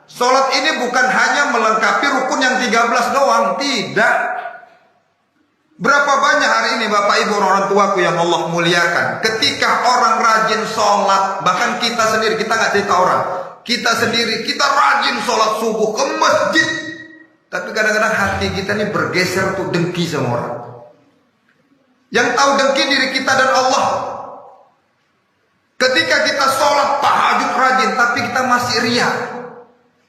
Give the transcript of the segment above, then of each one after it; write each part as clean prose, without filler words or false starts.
Sholat ini bukan hanya melengkapi rukun yang 13 doang, tidak. Berapa banyak hari ini Bapak Ibu orang tuaku yang Allah muliakan, ketika orang rajin sholat, bahkan kita sendiri, kita nggak cerita orang, kita sendiri, kita rajin sholat subuh ke masjid, tapi kadang-kadang hati kita ini bergeser tuh dengki sama orang. Yang tahu dengki diri kita dan Allah. Ketika kita sholat tahajud rajin, tapi kita masih riya.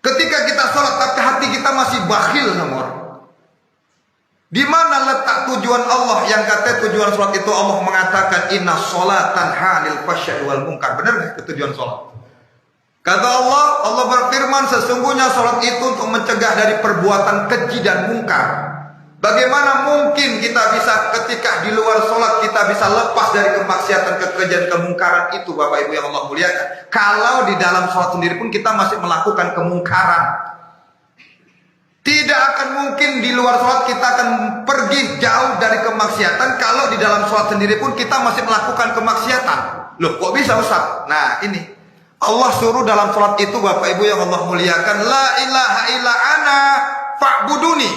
Ketika kita sholat tapi hati kita masih bakhil sama orang. Di mana letak tujuan Allah yang kata tujuan sholat itu? Allah mengatakan inna sholat tanha 'anil fahsya'i wal munkar. Benar nggak tujuan sholat? Kata Allah berfirman sesungguhnya sholat itu untuk mencegah dari perbuatan keji dan mungkar. Bagaimana mungkin kita bisa ketika di luar sholat kita bisa lepas dari kemaksiatan, kekejian, kemungkaran itu Bapak Ibu yang Allah muliakan. Kalau di dalam sholat sendiri pun kita masih melakukan kemungkaran. Tidak akan mungkin di luar sholat kita akan pergi jauh dari kemaksiatan. Kalau di dalam sholat sendiri pun kita masih melakukan kemaksiatan. Loh kok bisa Ustaz? Nah ini Allah suruh dalam sholat itu Bapak Ibu yang Allah muliakan, la ilaha illa ana fa'buduni.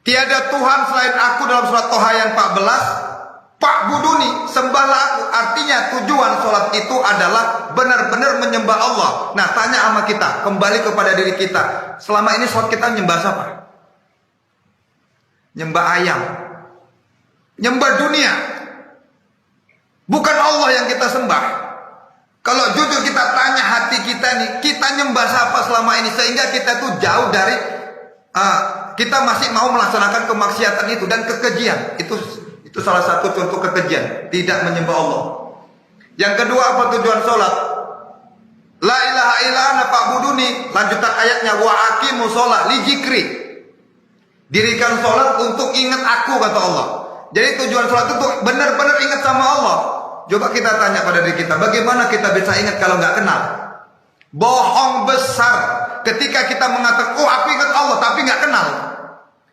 Tiada Tuhan selain aku dalam surat Toha yang 14. Fa'buduni, sembahlah aku. Artinya tujuan sholat itu adalah benar-benar menyembah Allah. Nah tanya sama kita, kembali kepada diri kita, selama ini sholat kita nyembah siapa? Nyembah ayam, nyembah dunia, bukan Allah yang kita sembah. Kalau jujur kita tanya hati kita nih, kita nyembah siapa selama ini sehingga kita tuh jauh dari kita masih mau melaksanakan kemaksiatan itu dan kekejian. Itu salah satu contoh kekejian, tidak menyembah Allah. Yang kedua apa tujuan sholat? La ilaha illa ana fa'buduni. Lanjutan ayatnya wa aqimu sholat li dzikri. Dirikan sholat untuk ingat aku kata Allah. Jadi tujuan sholat itu benar-benar ingat sama Allah. Coba kita tanya pada diri kita, bagaimana kita bisa ingat kalau nggak kenal? Bohong besar ketika kita mengatakan, oh aku ingat Allah tapi nggak kenal.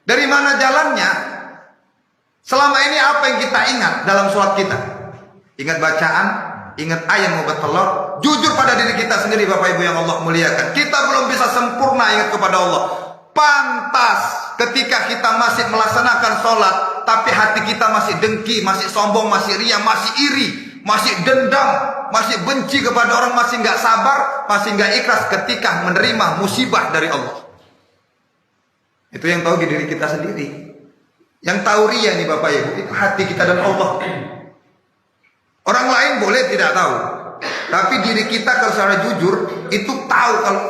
Dari mana jalannya? Selama ini apa yang kita ingat dalam sholat kita? Ingat bacaan, ingat ayat mau bertelur. Jujur pada diri kita sendiri Bapak Ibu yang Allah muliakan, kita belum bisa sempurna ingat kepada Allah. Pantas ketika kita masih melaksanakan sholat, tapi hati kita masih dengki, masih sombong, masih riya, masih iri, masih dendam, masih benci kepada orang, masih nggak sabar, masih nggak ikhlas ketika menerima musibah dari Allah. Itu yang tahu di diri kita sendiri. Yang tahu riya nih Bapak Ibu, itu hati kita dan Allah. Orang lain boleh tidak tahu, tapi diri kita kalau secara jujur itu tahu kalau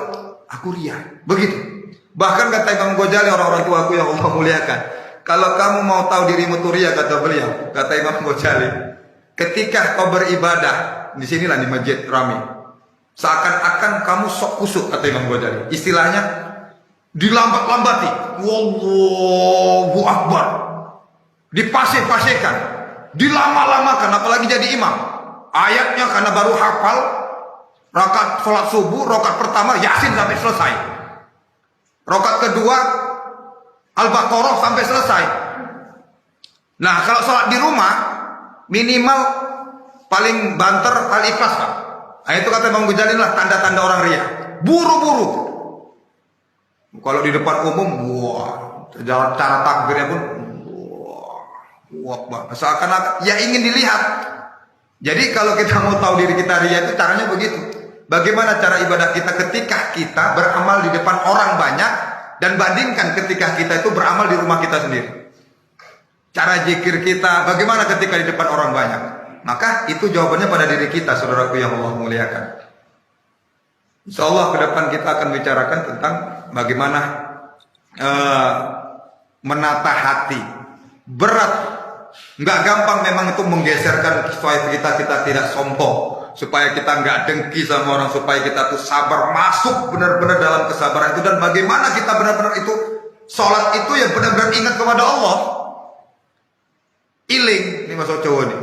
aku riya. Begitu. Bahkan kata Imam Ghazali, orang-orang tuaku yang Allah muliakan, kalau kamu mau tahu dirimu tuh riya, kata beliau, kata Imam Ghazali, ketika kau beribadah, disinilah di masjid rame, seakan-akan kamu sok kusuk, kata Imam Ghazali. Istilahnya dilambat-lambati, Wallahu Akbar, dipasih-pasihkan, dilama-lamakan, apalagi jadi imam. Ayatnya karena baru hafal, rakaat sholat subuh, rakaat pertama Yasin sampai selesai, rakaat kedua Al-Baqarah sampai selesai. Nah kalau sholat di rumah minimal paling banter Al-Ikhlas Pak. Nah itu kata Imam Ghazali lah tanda-tanda orang riya. Buru-buru. Kalau di depan umum, wah, cara takbirnya pun, wah, seakan-akan ya ingin dilihat. Jadi kalau kita mau tahu diri kita riya itu caranya begitu. Bagaimana cara ibadah kita ketika kita beramal di depan orang banyak, dan bandingkan ketika kita itu beramal di rumah kita sendiri. Cara zikir kita bagaimana ketika di depan orang banyak. Maka itu jawabannya pada diri kita, saudaraku yang Allah muliakan. Insya Allah ke depan kita akan bicarakan tentang bagaimana menata hati. Berat, nggak gampang memang itu menggeserkan supaya kita tidak sombong, supaya kita nggak dengki sama orang, supaya kita tuh sabar masuk benar-benar dalam kesabaran itu. Dan bagaimana kita benar-benar itu sholat itu ya benar-benar ingat kepada Allah. Iling, ini masuk cowok nih.